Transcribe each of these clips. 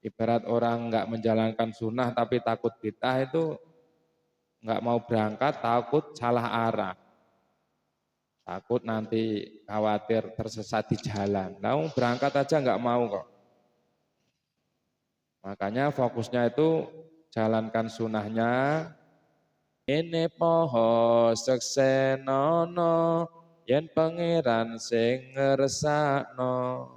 Ibarat orang nggak menjalankan sunnah tapi takut bid'ah itu nggak mau berangkat, takut salah arah. Takut nanti khawatir tersesat di jalan. Nah, berangkat aja nggak mau kok. Makanya fokusnya itu jalankan sunnahnya. Ini poho seksenono yen pangeran sing ngersakno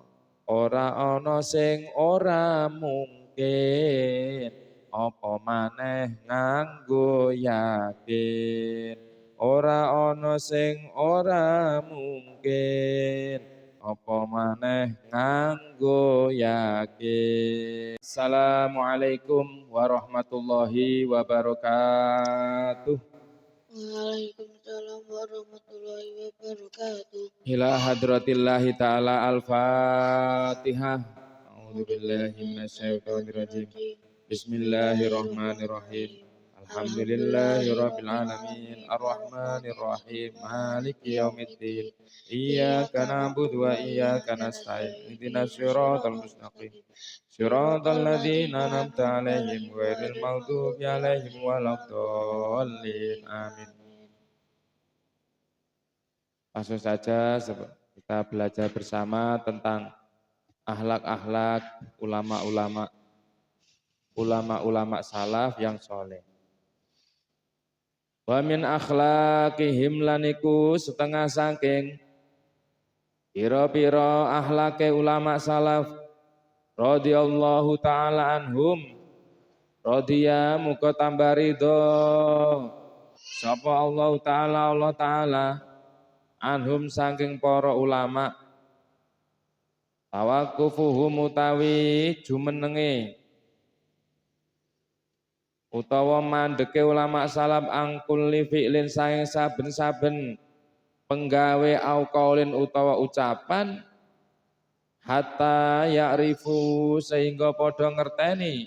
ora ana sing ora mungkin apa maneh nganggo yakin ora ana sing ora mungkin apa maneh nganggo yakin. Assalamualaikum warahmatullahi wabarakatuh. Waalaikumsalam warahmatullahi wabarakatuh. Ila hadratillahi ta'ala al-fatihah. A'udzubillahi minasyaitonirrajim. Bismillahirrahmanirrahim. Alhamdulillahi rabbil alamin. Arrahmanirrahim. Maliki yaumiddin. Iyyaka na'budu wa iyyaka nasta'in. Ihdinas siratal mustaqim. Siratal ladzina an'amta 'alaihim ghairil maghdubi 'alaihim waladdallin. Amin. Langsung saja kita belajar bersama tentang akhlak-akhlak ulama-ulama salaf yang soleh. Wa min akhlaqihim laniku setengah saking piro-piro akhlake ulama salaf radhiyallahu taala anhum radhiya muga tambah ridho sapa Allah taala anhum saking para ulama tawakufuhum utawi jumenenge utawa mandeke ulama salaf angkul fi'lin saing saben-saben penggawe au qaulin utawa ucapan hatta ya'rifu sehingga padha ngerteni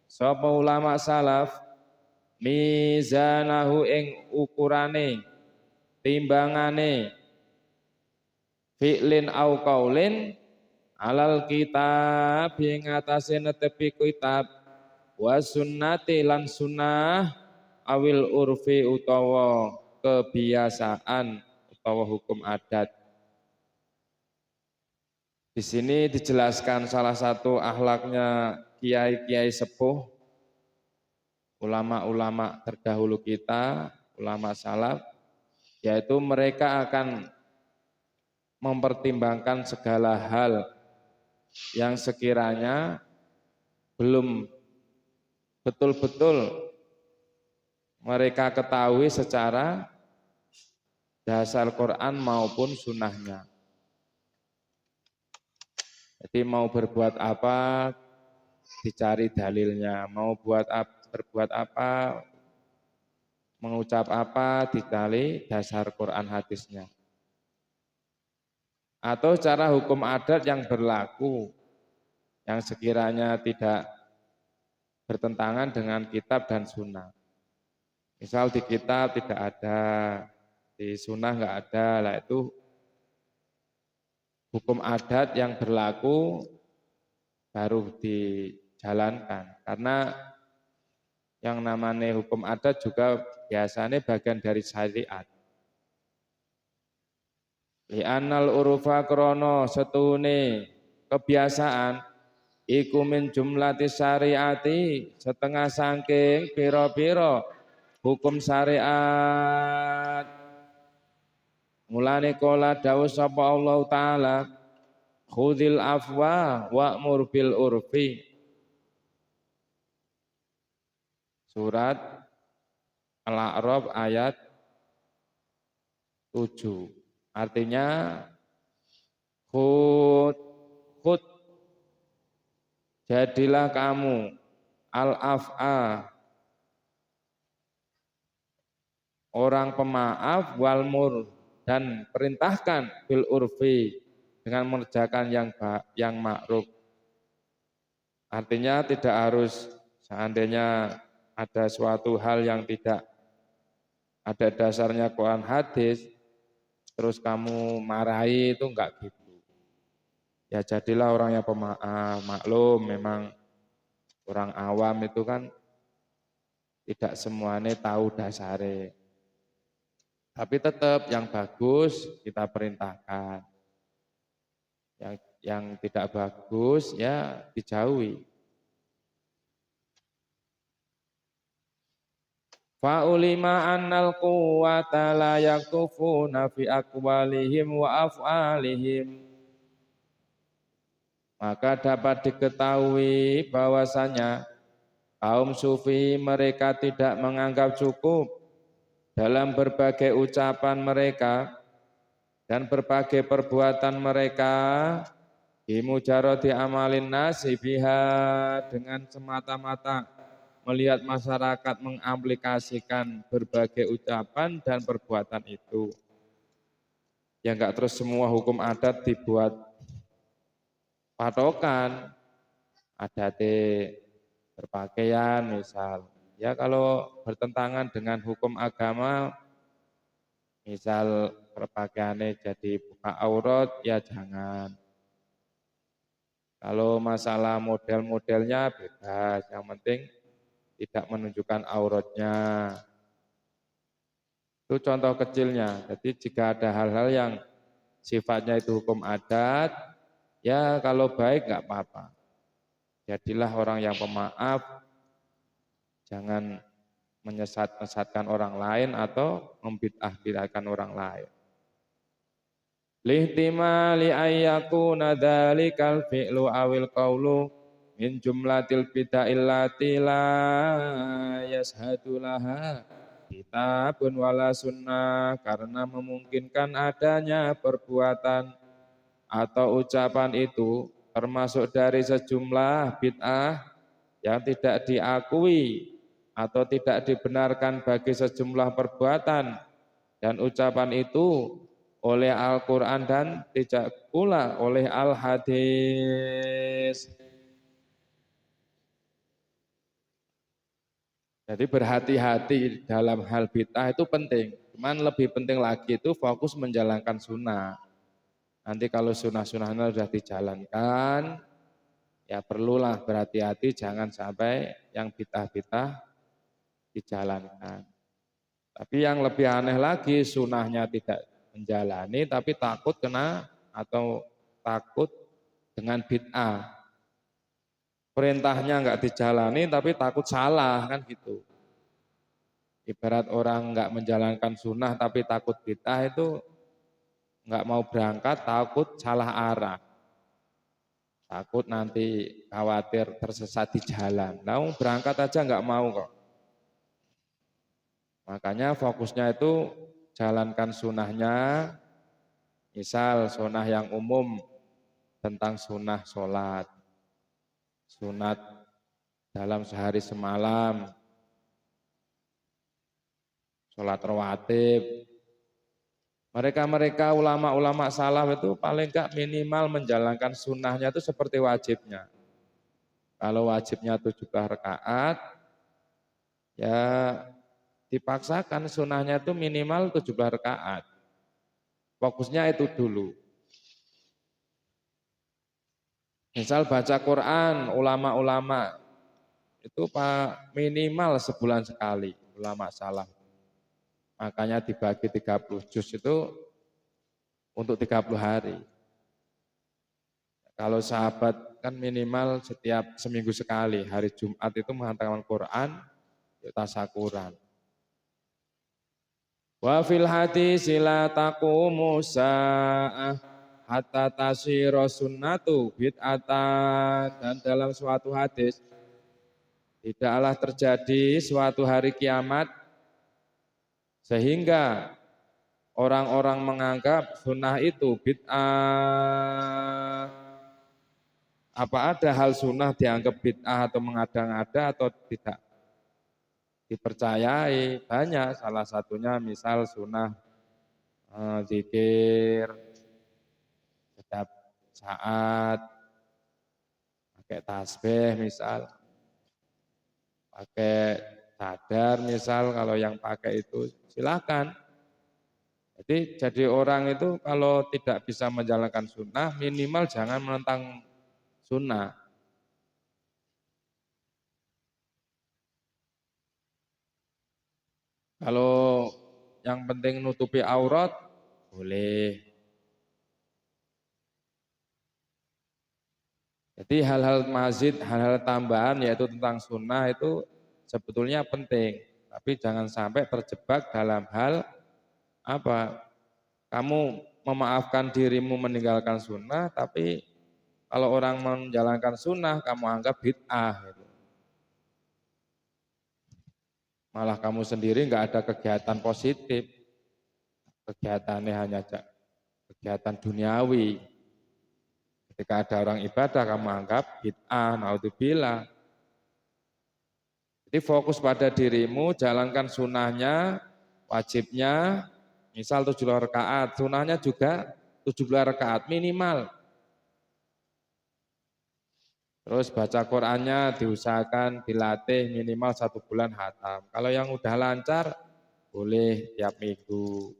sapa ulama salaf mizanahu ing ukurane timbangane fi'lin au qaulin alal kitab ing atase netepi kitab wa sunnati lan sunnah awil urfi utawa kebiasaan utawa hukum adat. Di sini dijelaskan salah satu akhlaknya kiai-kiai sepuh, ulama-ulama terdahulu kita, ulama salaf, yaitu mereka akan mempertimbangkan segala hal yang sekiranya belum betul-betul mereka ketahui secara dasar Quran maupun sunnahnya. Jadi mau berbuat apa dicari dalilnya, mau berbuat apa, mengucap apa dicari dasar Quran hadisnya. Atau cara hukum adat yang berlaku yang sekiranya tidak bertentangan dengan kitab dan sunnah. Misal di kitab tidak ada, di sunnah enggak ada, lah itu hukum adat yang berlaku baru dijalankan. Karena yang namanya hukum adat juga biasanya bagian dari syariat. Li'annal urufa krono setune kebiasaan iku min jumlati syariati setengah sangking piro-piro hukum syariat. Mulane kala dawuh sapa Allah taala khudil afwa wa'mur bil urfi. Surat Al-A'raf ayat 7. Artinya khud jadilah kamu al-af'a orang pemaaf wal mur dan perintahkan bil urfi dengan mengerjakan yang ma'ruf. Artinya tidak harus seandainya ada suatu hal yang tidak ada dasarnya Quran hadis terus kamu marahi itu enggak gitu. Ya jadilah orang yang pemaaf, maklum memang Orang awam itu kan tidak semuanya tahu dasare. Tapi tetap yang bagus kita perintahkan. Yang tidak bagus ya dijauhi. Fa'ulima annal quwwata la yaktufuna fi aqwalihim wa af'alihim. Maka dapat diketahui bahwasanya kaum sufi mereka tidak menganggap cukup dalam berbagai ucapan mereka dan berbagai perbuatan mereka bimujarodi amalin nasi biha dengan semata-mata melihat masyarakat mengaplikasikan berbagai ucapan dan perbuatan itu. Ya enggak terus semua hukum adat dibuat patokan, adat berpakaian misal. Ya kalau bertentangan dengan hukum agama, misal berpakaiannya jadi buka aurat, ya jangan. Kalau masalah model-modelnya bebas, yang penting tidak menunjukkan auratnya. Itu contoh kecilnya. Jadi jika ada hal-hal yang sifatnya itu hukum adat, ya kalau baik nggak apa-apa. Jadilah orang yang pemaaf, jangan menyesat-nyesatkan orang lain atau membid'ah-bid'ahkan orang lain. Lihtimali ayyakuna dzalikal fi'lu awil qawlu min jumlatil bid'ahil lati la yashhadu laha kitabun wala sunnah, karena memungkinkan adanya perbuatan atau ucapan itu termasuk dari sejumlah bid'ah yang tidak diakui atau tidak dibenarkan bagi sejumlah perbuatan dan ucapan itu oleh Al-Quran dan tidak pula oleh Al-Hadis. Jadi berhati-hati dalam hal bid'ah itu penting. Cuman lebih penting lagi itu fokus menjalankan sunnah. Nanti kalau sunnah-sunnahnya sudah dijalankan, ya perlulah berhati-hati jangan sampai yang bid'ah-bid'ah dijalankan. Tapi yang lebih aneh lagi, sunnahnya tidak menjalani tapi takut kena atau takut dengan bid'ah. Perintahnya enggak dijalani tapi takut salah, kan gitu. Ibarat orang enggak menjalankan sunnah tapi takut bid'ah itu enggak mau berangkat takut salah arah. Takut nanti khawatir tersesat di jalan. Nah, berangkat aja enggak mau kok. Makanya fokusnya itu jalankan sunnahnya. Misal sunnah yang umum tentang sunnah sholat. Sunat dalam sehari semalam, sholat rawatib. Mereka ulama-ulama salaf itu paling enggak minimal menjalankan sunnahnya itu seperti wajibnya. Kalau wajibnya 17 rakaat, ya dipaksakan sunnahnya itu minimal 17 rakaat. Fokusnya itu dulu. Misal baca Quran, ulama-ulama itu minimal sebulan sekali, ulama salaf. Makanya dibagi 30 juz itu untuk 30 hari. Kalau sahabat kan minimal setiap seminggu sekali, hari Jumat itu menghantamkan Quran, tasakuran. Wa fil hadis la taqumu sa'ah hatta tasira sunnatu bid'atan, dan dalam suatu hadis tidaklah terjadi suatu hari kiamat sehingga orang-orang menganggap sunnah itu bid'ah. Apa ada hal sunnah dianggap bid'ah atau mengada-ngada atau tidak dipercayai? Banyak, salah satunya misal sunnah zikir setiap saat, pakai tasbih misal, pakai cadar misal, kalau yang pakai itu silakan. Jadi orang itu kalau tidak bisa menjalankan sunnah, minimal jangan menentang sunnah. Kalau yang penting nutupi aurat, boleh. Jadi hal-hal mazid, hal-hal tambahan yaitu tentang sunnah itu sebetulnya penting. Tapi jangan sampai terjebak dalam hal apa? Kamu memaafkan dirimu meninggalkan sunnah, tapi kalau orang menjalankan sunnah kamu anggap bid'ah. Gitu. Malah kamu sendiri nggak ada kegiatan positif, kegiatannya hanya kegiatan duniawi. Ketika ada orang ibadah kamu anggap bid'ah, naudzubillah. Jadi fokus pada dirimu, jalankan sunnahnya, wajibnya, misal 7 rakaat, sunnahnya juga 17 rakaat minimal. Terus baca Qur'annya diusahakan dilatih minimal 1 bulan hatam. Kalau yang udah lancar, boleh tiap minggu.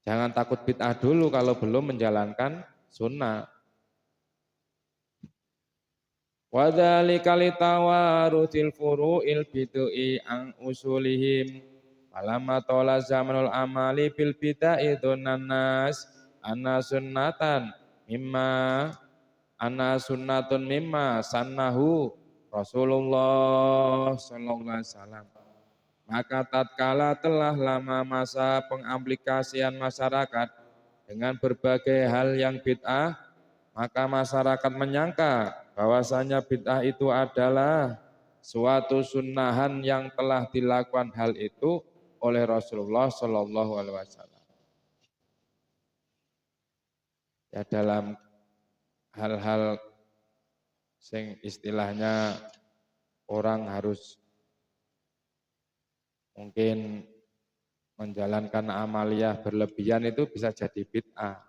Jangan takut bid'ah dulu kalau belum menjalankan sunnah. Wadzalika litawarutil furu'il bid'i an usulihim. Falamma tola zamanul amali bil bid'i dunan nas anna sunnatan mimma anna sunnatun mimma sannahu Rasulullah sallallahu alaihi wasallam. Maka tatkala telah lama masa pengaplikasian masyarakat dengan berbagai hal yang bid'ah, maka masyarakat menyangka bahwasanya bid'ah itu adalah suatu sunnahan yang telah dilakukan hal itu oleh Rasulullah Shallallahu Alaihi Wasallam. Ya dalam hal-hal sing istilahnya orang harus mungkin menjalankan amaliyah berlebihan itu bisa jadi bid'ah.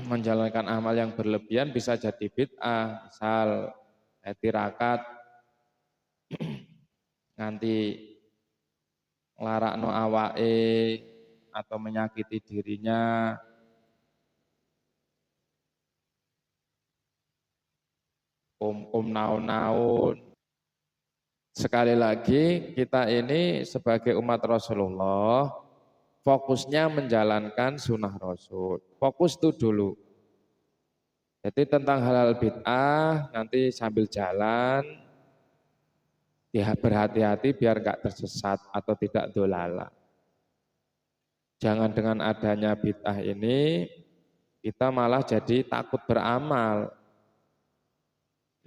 Menjalankan amal yang berlebihan bisa jadi bid'ah. Misal tirakat nganti nglarakno awake atau menyakiti dirinya, naun-naun. Sekali lagi kita ini sebagai umat Rasulullah fokusnya menjalankan sunnah Rasul. Fokus itu dulu. Jadi tentang halal bid'ah nanti sambil jalan berhati-hati biar enggak tersesat atau tidak dolala. Jangan dengan adanya bid'ah ini kita malah jadi takut beramal.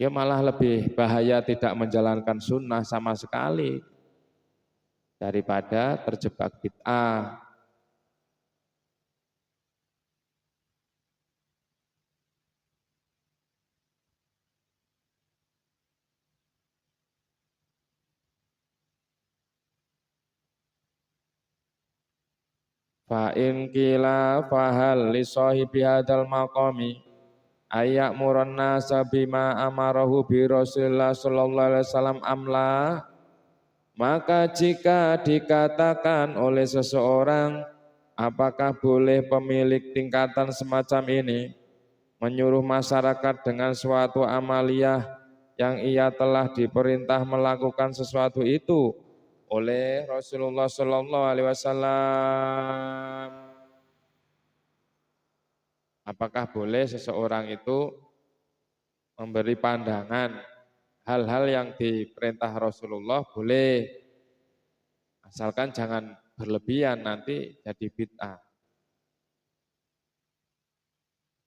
Ya malah lebih bahaya tidak menjalankan sunnah sama sekali daripada terjebak bid'ah. Fa in qila fahal li sahibi hadzal maqami ayak muran nasa bima amarahu bi Rasulullah sallallahu alaihi wasallam amla. Maka jika dikatakan oleh seseorang apakah boleh pemilik tingkatan semacam ini menyuruh masyarakat dengan suatu amaliyah yang ia telah diperintah melakukan sesuatu itu oleh Rasulullah sallallahu alaihi wasallam. Apakah boleh seseorang itu memberi pandangan hal-hal yang diperintah Rasulullah boleh, asalkan jangan berlebihan nanti jadi bid'ah.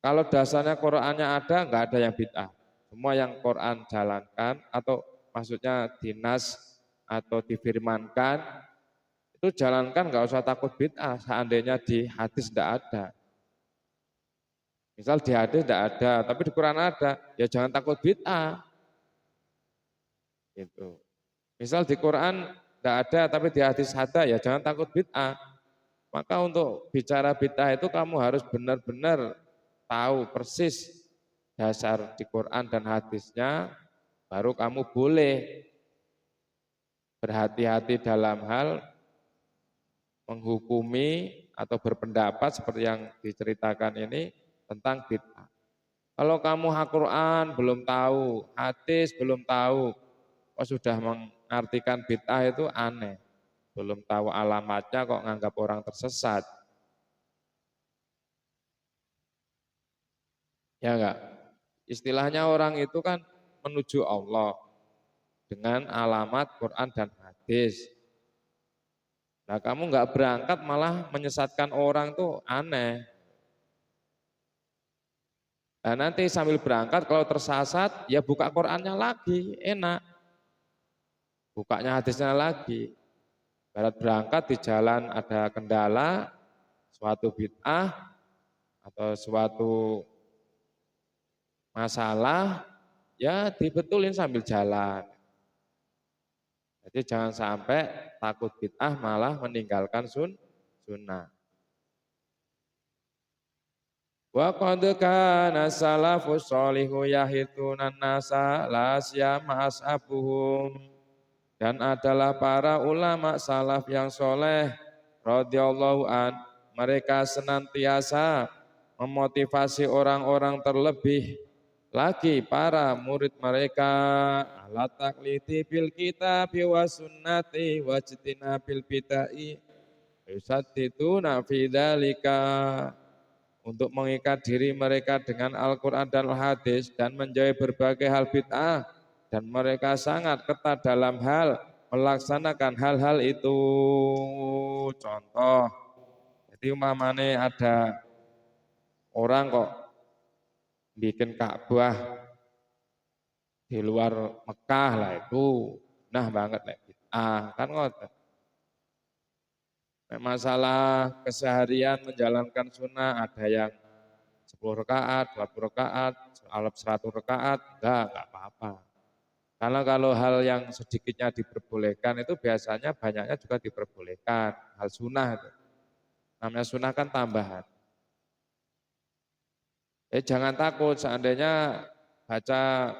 Kalau dasarnya Qur'annya ada, enggak ada yang bid'ah. Semua yang Qur'an jalankan atau maksudnya dinas atau difirmankan, itu jalankan enggak usah takut bid'ah, seandainya di hadis enggak ada. Misal di hadis enggak ada, tapi di Quran ada, ya jangan takut bid'ah. Gitu. Misal di Quran enggak ada, tapi di hadis ada, ya jangan takut bid'ah. Maka untuk bicara bid'ah itu kamu harus benar-benar tahu persis dasar di Quran dan hadisnya, baru kamu boleh berhati-hati dalam hal menghukumi atau berpendapat seperti yang diceritakan ini tentang bid'ah. Kalau kamu Al-Quran belum tahu, hadis belum tahu, kok sudah mengartikan bid'ah itu aneh. Belum tahu alamatnya kok nganggap orang tersesat. Ya enggak? Istilahnya orang itu kan menuju Allah dengan alamat Quran dan hadis. Nah kamu enggak berangkat malah menyesatkan orang tuh aneh. Nah nanti sambil berangkat kalau tersasat ya buka Qurannya lagi, enak. Bukanya hadisnya lagi. Barat berangkat di jalan ada kendala, suatu bid'ah atau suatu masalah, ya dibetulin sambil jalan. Jadi jangan sampai takut bid'ah malah meninggalkan sunnah. Wa qad kana salafus sholihu yahitunan nasa la siyama ashabuhum. Dan adalah para ulama salaf yang soleh radhiyallahu an, mereka senantiasa memotivasi orang-orang terlebih lagi para murid mereka ala taklidi bil kitabi wa sunnati wajtina bil bidai yusaddiduna fi dzalika, untuk mengikat diri mereka dengan Al-Quran dan Al-Hadis dan menjauhi berbagai hal bid'ah, dan mereka sangat ketat dalam hal melaksanakan hal-hal itu. Contoh, jadi umpamanya ada orang kok bikin Ka'bah di luar Mekah lah itu, nah banget lah bid'ah kan ngoten. Masalah keseharian menjalankan sunnah ada yang 10 rakaat, 20 rakaat, 100 rakaat, enggak apa-apa. Karena kalau hal yang sedikitnya diperbolehkan itu biasanya banyaknya juga diperbolehkan, hal sunnah itu. Namanya sunnah kan tambahan. Jangan takut seandainya baca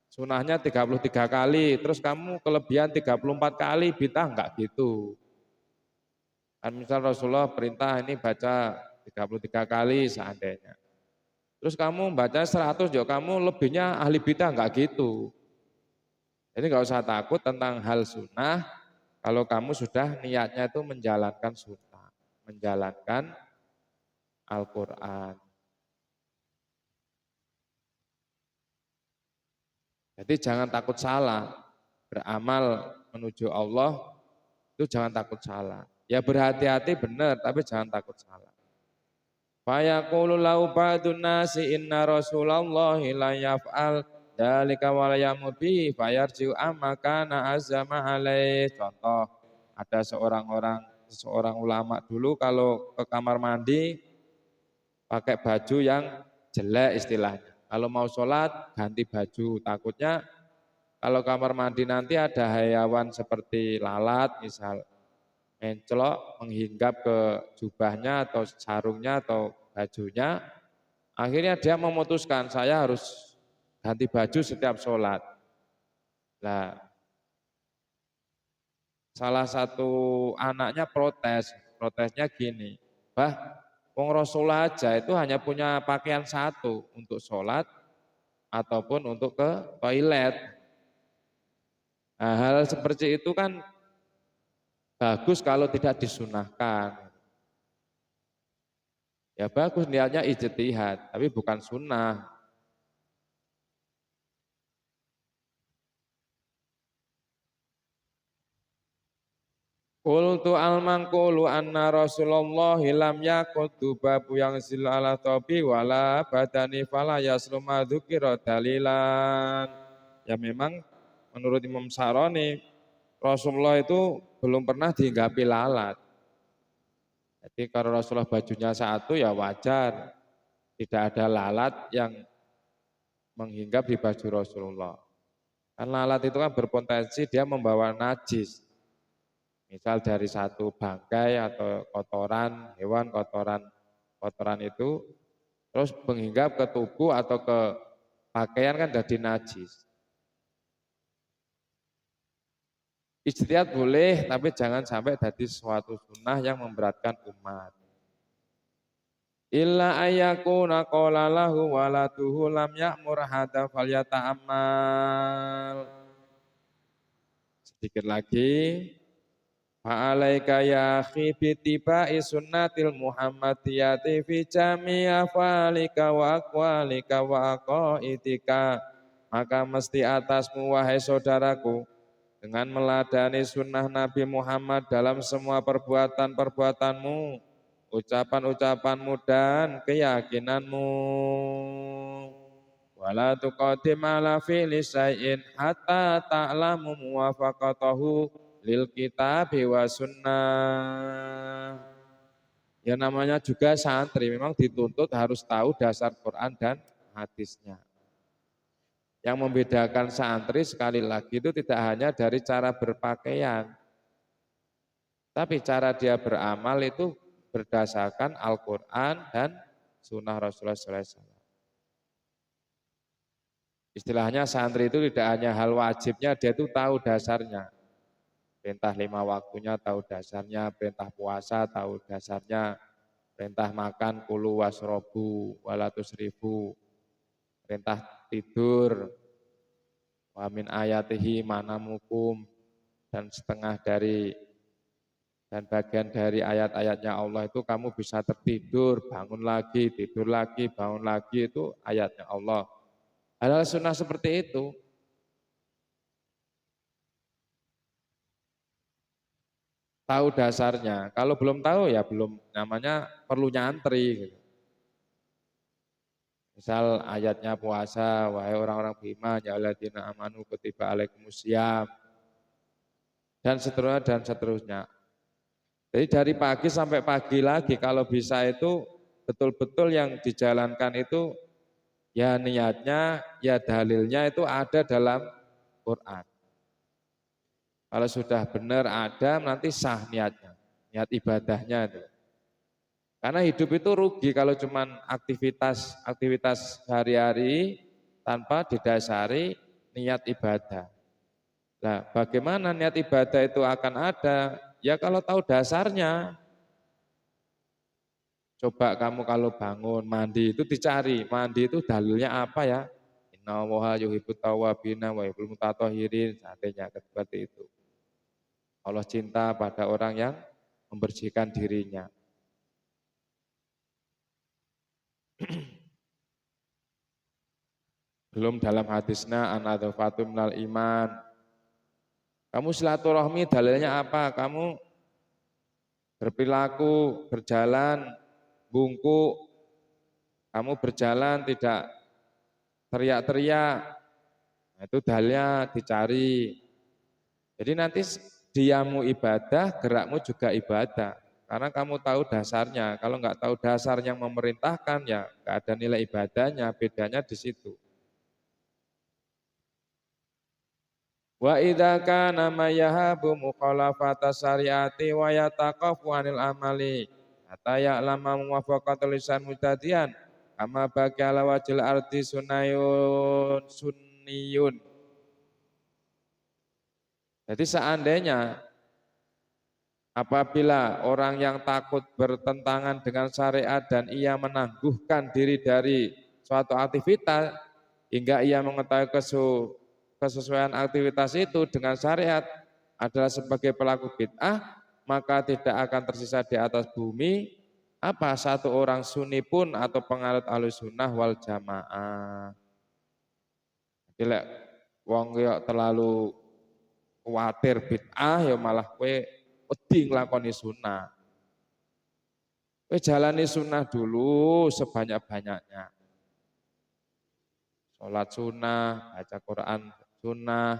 sunnahnya 33 kali, terus kamu kelebihan 34 kali, bid'ah enggak gitu. Kan misal Rasulullah perintah ini baca 33 kali seandainya. Terus kamu baca 100, ya kamu lebihnya ahli bid'ah, enggak gitu. Jadi enggak usah takut tentang hal sunnah kalau kamu sudah niatnya itu menjalankan sunnah, menjalankan Al-Quran. Jadi jangan takut salah, beramal menuju Allah itu jangan takut salah. Ya berhati-hati benar, tapi jangan takut salah. Fayaqulu lau ba'dun nasi inna rasulallahi la yaf'al dalika wa la yamut bihi fayarji'u amma kana azama alaih. Contoh, ada seorang ulama dulu kalau ke kamar mandi pakai baju yang jelek istilahnya. Kalau mau sholat ganti baju, takutnya kalau kamar mandi nanti ada hayawan seperti lalat misal mencelok menghinggap ke jubahnya atau sarungnya atau bajunya, akhirnya dia memutuskan saya harus ganti baju setiap sholat. Nah, salah satu anaknya protesnya gini, wong Rasulullah aja itu hanya punya pakaian satu untuk sholat ataupun untuk ke toilet. Nah, hal seperti itu kan bagus kalau tidak disunahkan. Ya bagus niatnya ijtihad, tapi bukan sunnah. Qultu al-manqulu anna Rasulullah lam yaqutu babu yang sil ala tobi wala badani fala yasluma dzukira dalilan. Ya memang menurut Imam Saroni Rasulullah itu belum pernah dihinggapi lalat. Jadi kalau Rasulullah bajunya satu ya wajar, tidak ada lalat yang menghinggap di baju Rasulullah. Kan lalat itu kan berpotensi dia membawa najis. Misal dari satu bangkai atau kotoran hewan, kotoran itu terus menghinggap ke tubuh atau ke pakaian kan jadi najis. Ijtihad boleh, tapi jangan sampai jadi suatu sunnah yang memberatkan umat. Illa ayyakuna qala lahu waladuhu lam ya'mur hadza falyata'ammal. Sedikit lagi. Fa'alaika ya akhi bitiba'i sunnatil Muhammadiyati fi jami' afalika wa aqwalika wa aqaidika. Maka mesti atasmu wahai saudaraku dengan meladani sunnah Nabi Muhammad dalam semua perbuatan-perbuatanmu, ucapan-ucapanmu dan keyakinanmu. Wala tuqaddim ala fi'li syai'in hatta ta'lamu muwafaqatahu lil kitabi wa sunnah. Ya namanya juga santri memang dituntut harus tahu dasar Quran dan hadisnya. Yang membedakan santri sekali lagi itu tidak hanya dari cara berpakaian, tapi cara dia beramal itu berdasarkan Al-Quran dan sunnah Rasulullah SAW. Istilahnya santri itu tidak hanya hal wajibnya, dia itu tahu dasarnya. Perintah 5 waktunya tahu dasarnya, perintah puasa tahu dasarnya, perintah makan kulu wasrobu walatusrifu, perintah tidur, wa min ayatihi manamukum, dan setengah dari dan bagian dari ayat-ayatnya Allah itu kamu bisa tertidur, bangun lagi, tidur lagi, bangun lagi, itu ayatnya Allah. Hal-hal sunnah seperti itu. Tahu dasarnya. Kalau belum tahu ya belum, namanya perlu nyantri. Gitu. Misal ayatnya puasa, wahai orang-orang beriman, ya alladzina amanu kutiba alaikumusiyam. Dan seterusnya dan seterusnya. Jadi dari pagi sampai pagi lagi kalau bisa itu betul-betul yang dijalankan itu ya niatnya, ya dalilnya itu ada dalam Quran. Kalau sudah benar ada, nanti sah niatnya, niat ibadahnya itu. Karena hidup itu rugi kalau cuman aktivitas sehari-hari tanpa didasari niat ibadah. Nah, bagaimana niat ibadah itu akan ada? Ya kalau tahu dasarnya. Coba kamu kalau bangun mandi itu dicari, mandi itu dalilnya apa ya? Inna allaha yuhibbut tawwabina wa yuhibbul mutatahhirin, seandainya seperti itu. Allah cinta pada orang yang membersihkan dirinya. Belum dalam hadisnya an-nadzafatu minal iman. Kamu silaturahmi dalilnya apa? Kamu berperilaku, berjalan, bungkuk, kamu berjalan tidak teriak-teriak, nah, itu dalilnya dicari. Jadi nanti diamu ibadah, gerakmu juga ibadah. Karena kamu tahu dasarnya. Kalau nggak tahu dasar yang memerintahkan, ya nggak ada nilai ibadahnya. Bedanya di situ. Wa idza kana may yahabu mukhalafata syariati wa yataqafu anil amali hatta ya'lama muwafaqatul lisan mutadian kama baqi ala wajil ardi sunniyun. Jadi seandainya apabila orang yang takut bertentangan dengan syariat dan ia menangguhkan diri dari suatu aktivitas hingga ia mengetahui kesesuaian aktivitas itu dengan syariat adalah sebagai pelaku bid'ah, maka tidak akan tersisa di atas bumi apa satu orang sunni pun atau penganut ahlussunnah wal jamaah. Jadi lek wong yo terlalu kuatir bid'ah ya malah kowe wedi nglakoni sunnah. Kowe jalani sunnah dulu sebanyak-banyaknya. Sholat sunnah, baca Quran sunnah,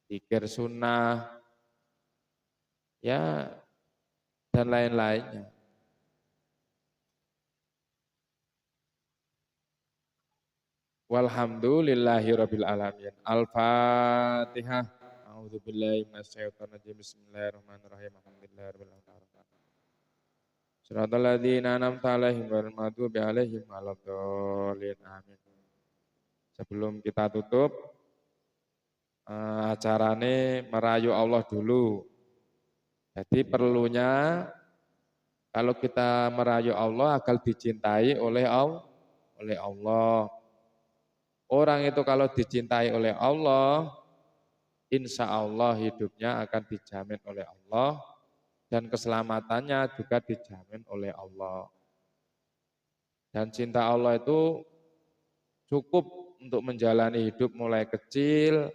zikir sunnah, ya dan lain-lainnya. Walhamdulillahirabbil alamin. Al-Fatihah. A'udzubillahi minasyaitonirrajim. Bismillahirrahmanirrahim. Alhamdulillahirabbil alamin. Shiratal ladzina an'amta 'alaihim ghairil maghdubi 'alaihim waladdallin. Amin. Sebelum kita tutup acarane merayu Allah dulu. Jadi perlunya kalau kita merayu Allah agar dicintai oleh Allah. Orang itu kalau dicintai oleh Allah insya Allah hidupnya akan dijamin oleh Allah dan keselamatannya juga dijamin oleh Allah. Dan cinta Allah itu cukup untuk menjalani hidup mulai kecil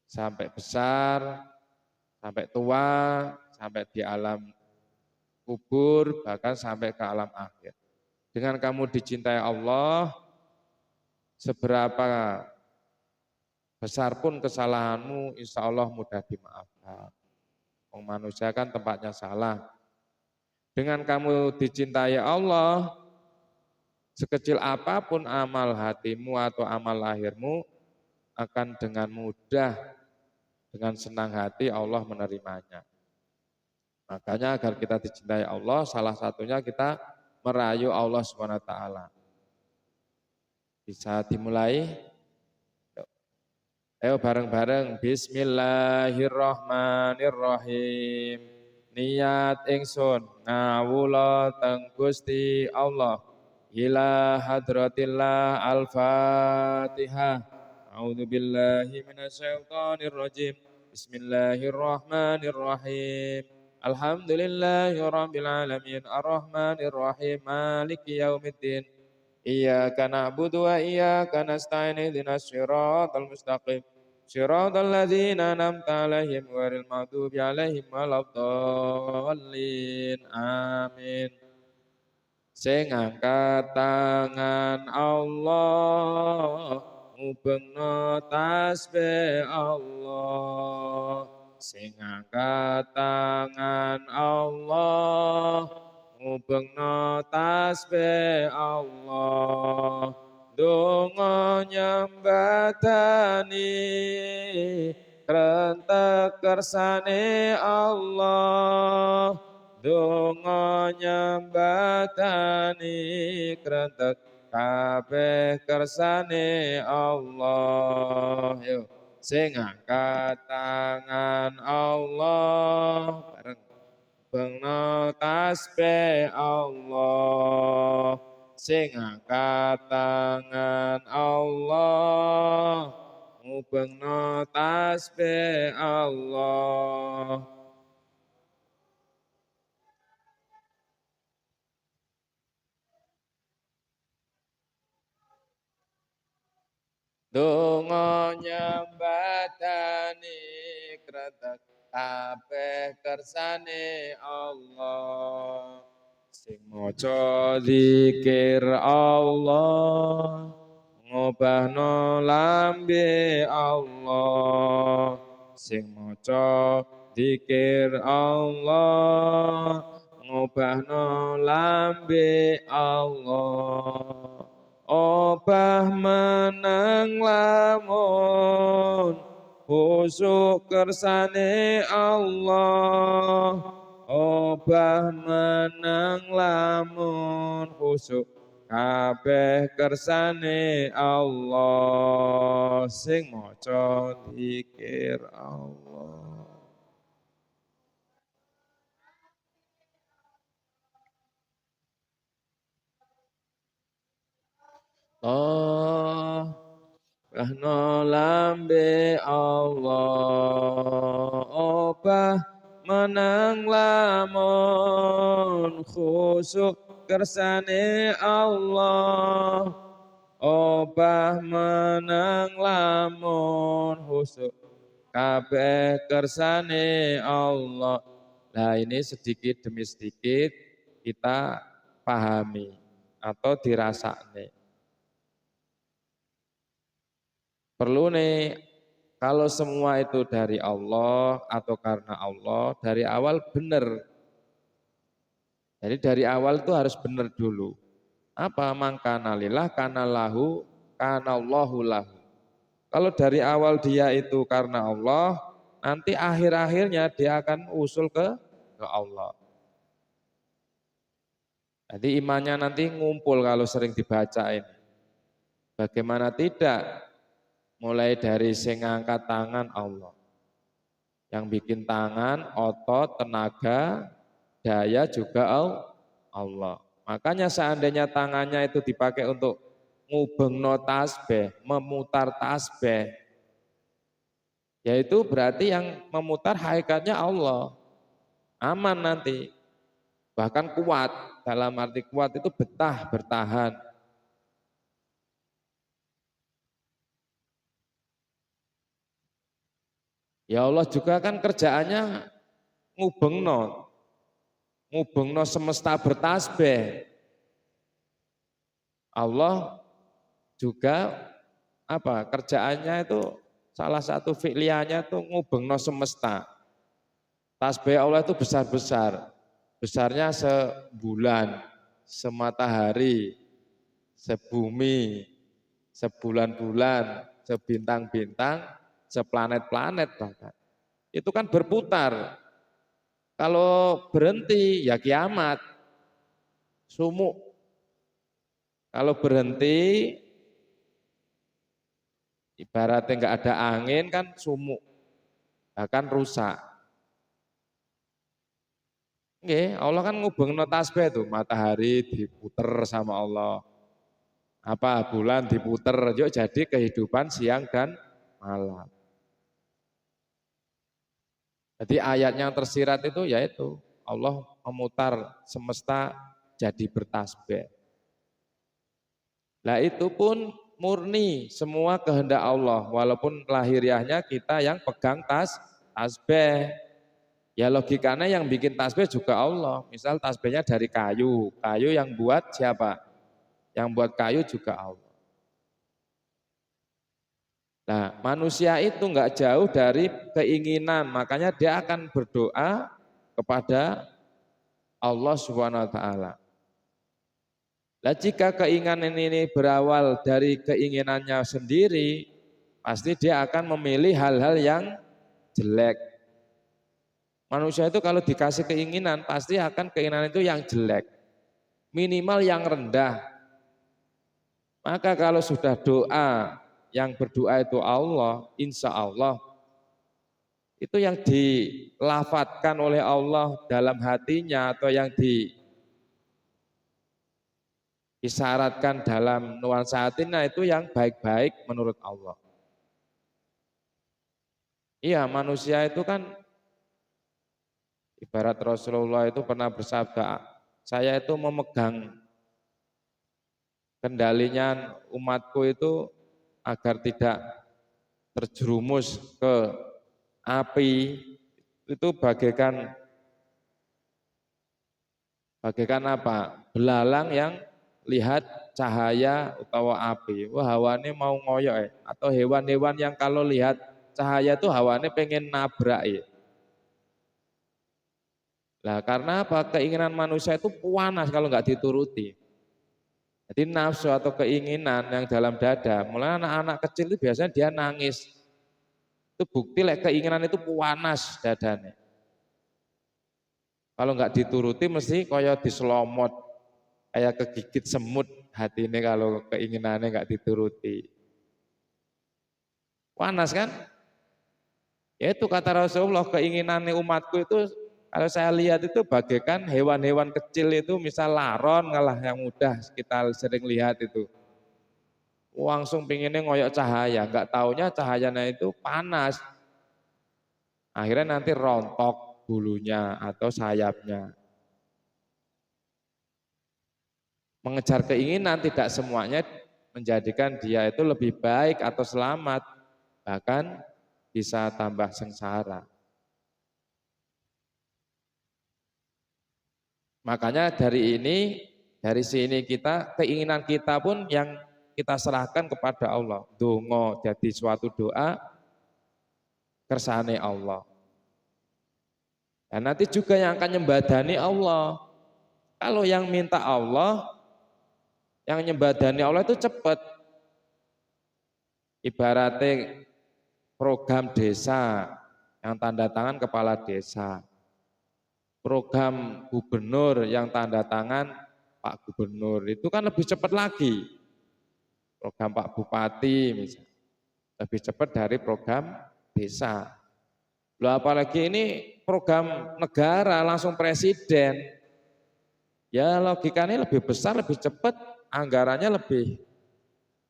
sampai besar, sampai tua, sampai di alam kubur, bahkan sampai ke alam akhir. Dengan kamu dicintai Allah, seberapa besar pun kesalahanmu, insya Allah mudah dimaafkan. Wong manusia kan tempatnya salah. Dengan kamu dicintai Allah, sekecil apapun amal hatimu atau amal lahirmu, akan dengan mudah, dengan senang hati Allah menerimanya. Makanya agar kita dicintai Allah, salah satunya kita merayu Allah SWT. Bisa dimulai? Ayo bareng-bareng. Bismillahirrahmanirrahim. Niat ingsun ngawula teng Gusti Allah. Ila hadratillah al-Fatihah. A'udzu billahi minasyaitonir rajim. Bismillahirrahmanirrahim. Alhamdulillahirabbil alamin arrahmanir rahim maliki yaumiddin. Iyyaka na'budu wa iyyaka nasta'in ihdinas siratal mustaqim. Siratal ladzina an'amta 'alaihim ghairil maghdubi 'alaihim waladdallin. Amin. Sing angkat tangan Allah, ngubengno tasbih Allah. Sing angkat tangan Allah, ngubengno tasbih Allah. Donga nyembadani krentek kersane Allah. Donga nyembadani krentek kabeh kersane Allah. Yo, sing angkat tangan Allah bareng bengno tasbih Allah. Sing angkat tangan Allah ngubengno tasbih Allah. Donga nyembadani krentek kabeh kersane Allah. Sing maca zikir Allah ngobahno lambe Allah. Sing maca zikir Allah ngobahno lambe Allah. Obah meneng lamun khusuk kersane Allah. Obah meneng lamun khusuk kabeh kersane Allah. Sing maca zikir Allah. Rahno lambe Allah. Obah menang lamun khusuk kersane Allah. Obah menang lamun khusuk kabeh kersane Allah. Nah, ini sedikit demi sedikit kita pahami atau dirasakne. Perlu nih, kalau semua itu dari Allah atau karena Allah, dari awal benar. Jadi dari awal itu harus benar dulu. Apa? Mangkana lillah, kana lahu, kana Allahu lahu. Kalau dari awal dia itu karena Allah, nanti akhir-akhirnya dia akan usul ke Allah. Jadi imannya nanti ngumpul kalau sering dibaca ini. Bagaimana tidak? Mulai dari sing angkat tangan Allah. Yang bikin tangan, otot, tenaga, daya juga Allah. Makanya seandainya tangannya itu dipakai untuk ngubengno tasbih, memutar tasbih, Yaitu berarti yang memutar hakikatnya Allah. Aman nanti. Bahkan kuat. Dalam arti kuat itu betah, bertahan. Ya Allah juga kan kerjaannya ngubengno. Ngubengno semesta bertasbih. Allah juga kerjaannya itu salah satu fi'liyahnya itu ngubengno semesta. Tasbih Allah itu besar-besar. Besarnya sebulan, sematahari, sebumi, sebulan-bulan, sebintang-bintang, seplanet-planet bahkan. Itu kan berputar. Kalau berhenti ya kiamat, sumuk. Kalau berhenti, ibaratnya enggak ada angin kan sumuk, bahkan rusak. Nggih, Allah kan ngubengno tasbih itu, matahari diputer sama Allah. Bulan diputer, yuk jadi kehidupan siang dan malam. Jadi ayat yang tersirat itu yaitu Allah memutar semesta jadi bertasbih. Nah itu pun murni semua kehendak Allah, walaupun lahiriahnya kita yang pegang tasbih. Ya logikanya yang bikin tasbih juga Allah. Misal tasbihnya dari kayu, kayu yang buat siapa? Yang buat kayu juga Allah. Nah manusia itu enggak jauh dari keinginan, makanya dia akan berdoa kepada Allah Subhanahu wa taala. Nah jika keinginan ini berawal dari keinginannya sendiri, pasti dia akan memilih hal-hal yang jelek. Manusia itu kalau dikasih keinginan, pasti akan keinginan itu yang jelek. Minimal yang rendah. Maka kalau sudah doa, yang berdoa itu Allah, insya Allah, itu yang dilafatkan oleh Allah dalam hatinya atau yang disyaratkan dalam nuansa hatinya itu yang baik-baik menurut Allah. Iya manusia itu kan ibarat Rasulullah itu pernah bersabda, saya itu memegang kendalinya umatku itu agar tidak terjerumus ke api, itu bagaikan apa? Belalang yang lihat cahaya utawa api. Wah hawane mau ngoyok atau hewan-hewan yang kalau lihat cahaya itu hawane pengen nabrak ya. Nah karena apa? Keinginan manusia itu panas kalau nggak dituruti. Jadi nafsu atau keinginan yang dalam dada, mulai anak-anak kecil itu biasanya dia nangis. Itu bukti keinginan itu panas dadanya. Kalau nggak dituruti mesti kaya diselomot, kayak kegigit semut hati ini kalau keinginannya nggak dituruti. Panas kan? Ya itu kata Rasulullah, keinginan umatku itu kalau saya lihat itu bagaikan hewan-hewan kecil itu misal laron ngalah yang mudah kita sering lihat itu. Langsung pinginnya ngoyok cahaya, nggak taunya cahayanya itu panas. Akhirnya nanti rontok bulunya atau sayapnya. Mengejar keinginan tidak semuanya menjadikan dia itu lebih baik atau selamat, bahkan bisa tambah sengsara. Makanya dari sini keinginan kita pun yang kita serahkan kepada Allah. Dongo jadi suatu doa kersane Allah. Dan nanti juga yang akan nyembadani Allah. Kalau yang minta Allah, yang nyembadani Allah itu cepat. Ibaratnya program desa yang tanda tangan kepala desa. Program gubernur yang tanda tangan Pak Gubernur itu kan lebih cepat lagi. Program Pak Bupati misalnya, lebih cepat dari program desa. Loh apalagi ini program negara langsung presiden. Ya logikanya lebih besar, lebih cepat, anggarannya lebih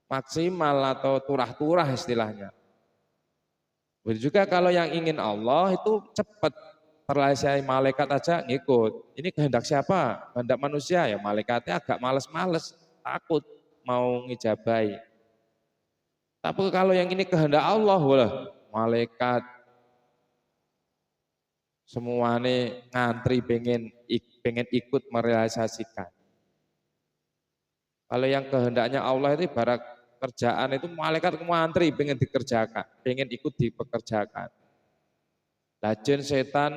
maksimal atau turah-turah istilahnya. Begitu juga kalau yang ingin Allah itu cepat. Terlaksana malaikat aja ngikut. Ini kehendak siapa? Kehendak manusia ya malaikatnya agak males-males, takut mau ngijabai. Tapi kalau yang ini kehendak Allah, wah, malaikat semuanya ngantri pengen ikut merealisasikan. Kalau yang kehendaknya Allah itu ibarat kerjaan itu malaikat ngantri pengen dikerjakan, pengen ikut dipekerjakan. Lah jin setan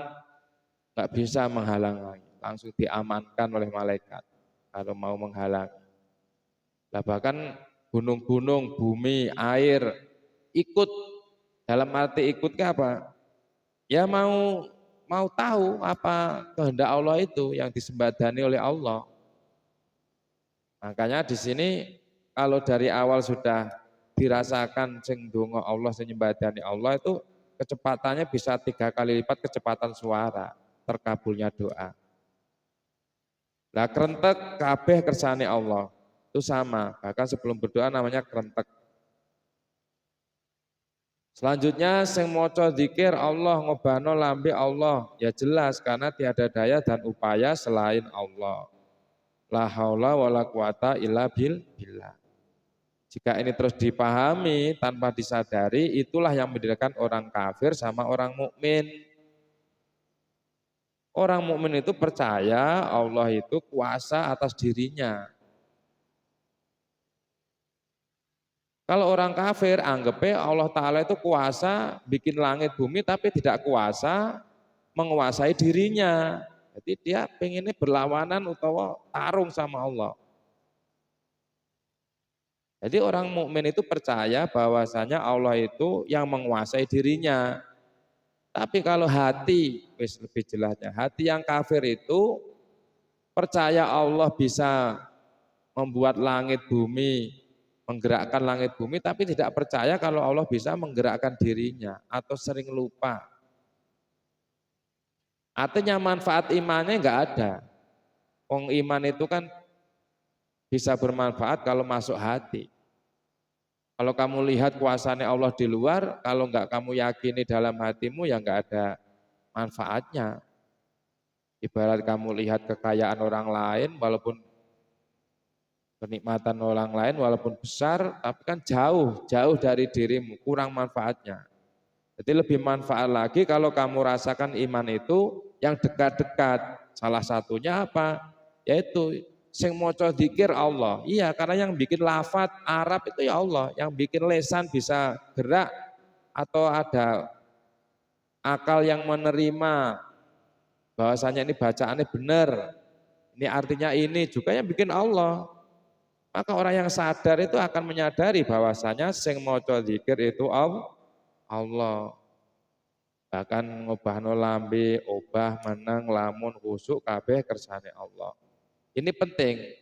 nggak bisa menghalangi, langsung diamankan oleh malaikat kalau mau menghalangi. Lah bahkan gunung-gunung, bumi, air ikut dalam arti ikutnya apa? Ya mau tahu apa kehendak Allah itu yang disembadani oleh Allah. Makanya di sini kalau dari awal sudah dirasakan sing donga Allah sing nyembadani Allah itu kecepatannya bisa 3 kali lipat kecepatan suara terkabulnya doa. Lah krentek kabeh kersane Allah. Itu sama, bahkan sebelum berdoa namanya krentek. Selanjutnya sing maca zikir Allah ngobano lambe Allah, ya jelas karena tiada daya dan upaya selain Allah. La haula wala quwata illa billah. Jika ini terus dipahami tanpa disadari, itulah yang membedakan orang kafir sama orang mukmin. Orang mukmin itu percaya Allah itu kuasa atas dirinya. Kalau orang kafir anggapnya Allah Ta'ala itu kuasa bikin langit bumi tapi tidak kuasa menguasai dirinya. Jadi dia pengennya berlawanan atau tarung sama Allah. Jadi orang mukmin itu percaya bahwasanya Allah itu yang menguasai dirinya. Tapi kalau hati, wis lebih jelasnya, hati yang kafir itu percaya Allah bisa membuat langit bumi, menggerakkan langit bumi, tapi tidak percaya kalau Allah bisa menggerakkan dirinya atau sering lupa. Artinya manfaat imannya enggak ada. Wong iman itu kan bisa bermanfaat kalau masuk hati. Kalau kamu lihat kuasanya Allah di luar, kalau enggak kamu yakini dalam hatimu ya enggak ada manfaatnya. Ibarat kamu lihat kekayaan orang lain, walaupun kenikmatan orang lain walaupun besar, tapi kan jauh dari dirimu, kurang manfaatnya. Jadi lebih manfaat lagi kalau kamu rasakan iman itu yang dekat-dekat. Salah satunya apa? Yaitu sing maca zikir Allah. Iya, karena yang bikin lafat Arab itu ya Allah, yang bikin lesan bisa gerak atau ada akal yang menerima bahwasanya ini bacaannya benar. Ini artinya ini juga yang bikin Allah. Maka orang yang sadar itu akan menyadari bahwasanya sing maca zikir itu Allah. Bahkan ngobahno lambe, obah meneng lamun khusuk kabeh kersane Allah. Ini penting.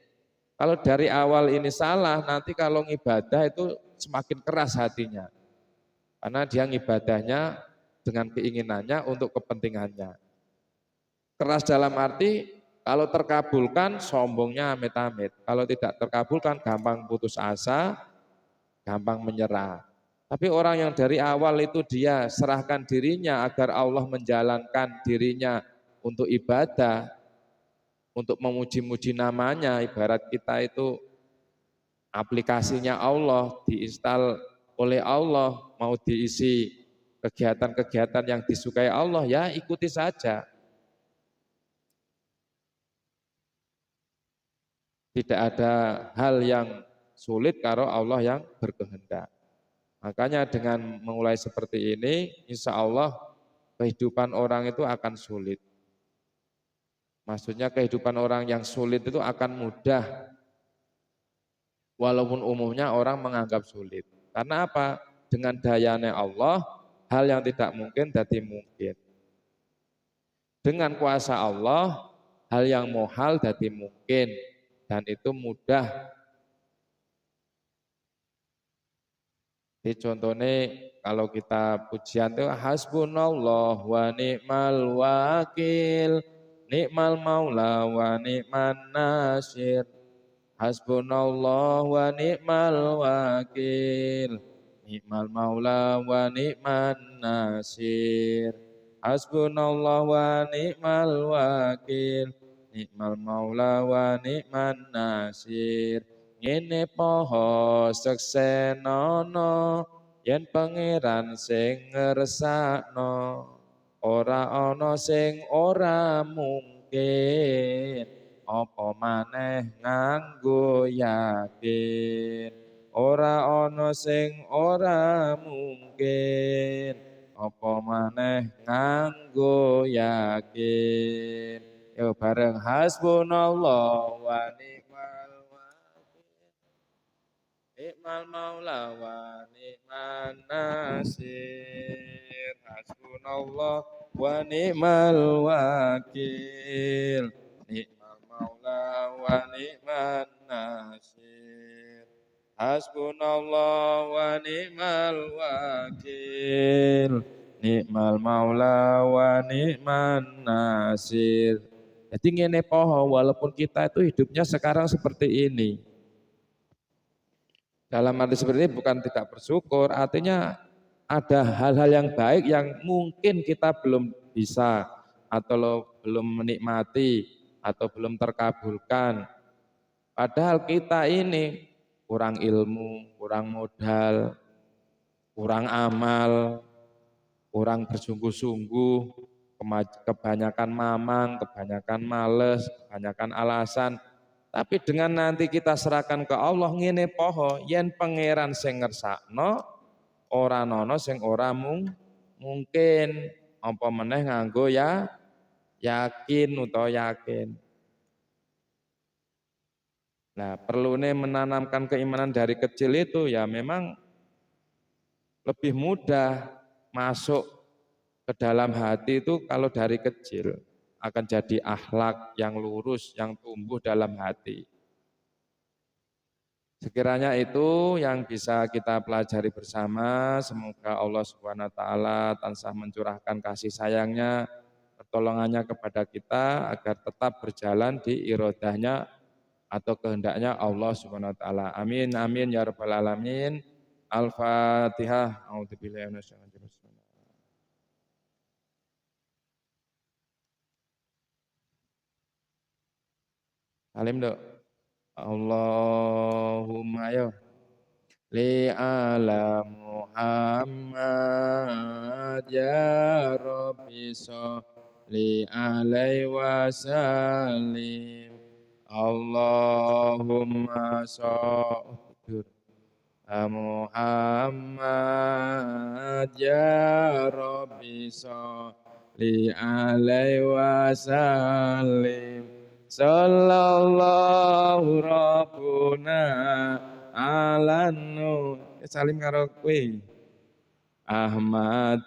Kalau dari awal ini salah, nanti kalau ngibadah itu semakin keras hatinya. Karena dia ngibadahnya dengan keinginannya untuk kepentingannya. Keras dalam arti kalau terkabulkan sombongnya amit-amit. Kalau tidak terkabulkan gampang putus asa, gampang menyerah. Tapi orang yang dari awal itu dia serahkan dirinya agar Allah menjalankan dirinya untuk ibadah, untuk memuji-muji namanya. Ibarat kita itu aplikasinya Allah, diinstal oleh Allah, mau diisi kegiatan-kegiatan yang disukai Allah, ya ikuti saja. Tidak ada hal yang sulit kalau Allah yang berkehendak. Makanya dengan memulai seperti ini, insya Allah kehidupan orang itu akan sulit. Maksudnya kehidupan orang yang sulit itu akan mudah, walaupun umumnya orang menganggap sulit. Karena apa? Dengan dayanya Allah, hal yang tidak mungkin jadi mungkin. Dengan kuasa Allah, hal yang muhal jadi mungkin. Dan itu mudah. Jadi contohnya kalau kita pujian itu hasbunallah wa ni'mal wakil, ni'mal maula wa ni'man nasir. Hasbunallah wa ni'mal wakil, ni'mal maula wa ni'man nasir. Hasbunallah wa ni'mal wakil, ni'mal maula wa ni'man nasir. Ngene poho seksenono, yen pangeran sing ngersakno, ora ana sing ora mungkin, apa maneh nganggo yakin. Ora ana sing ora mungkin, apa maneh nganggo yakin. Yo bareng hasbunallah wa ni'mal wakil, ni'mal maula wa ni'man nasir. Hasbunallah wa ni'mal wakil, ni'mal maula wa ni'man nasir. Hasbunallah wa ni'mal wakil, ni'mal maula wa ni'man nasir. Jadi ngene poho, walaupun kita itu hidupnya sekarang seperti ini. Dalam arti seperti ini bukan tidak bersyukur, artinya ada hal-hal yang baik yang mungkin kita belum bisa atau belum menikmati atau belum terkabulkan. Padahal kita ini kurang ilmu, kurang modal, kurang amal, kurang bersungguh-sungguh, kebanyakan mamang, kebanyakan males, kebanyakan alasan. Tapi dengan nanti kita serahkan ke Allah ngene poho, yen pangeran sing ngersakno, ora nono sing ora mungkin, apa meneh nganggo ya yakin utawa yakin. Nah, perlune menanamkan keimanan dari kecil itu ya memang lebih mudah masuk ke dalam hati itu kalau dari kecil akan jadi akhlak yang lurus, yang tumbuh dalam hati. Sekiranya itu yang bisa kita pelajari bersama, semoga Allah Subhanahu wa taala tansah mencurahkan kasih sayangnya, pertolongannya kepada kita agar tetap berjalan di irodahnya atau kehendaknya Allah Subhanahu wa taala. Amin amin ya rabbal alamin. Al-Fatihah. A'udzubillahi minasyaitonir rajim. Alim dok. Allahumma ya li ala Muhammad ya Rabbi sholli alaihi wasallim. Allahumma sholli Muhammad ya Rabbi sholli alaihi wasallim. Sallallahu rabbuna ala nur. Salim karo kowe. Ahmad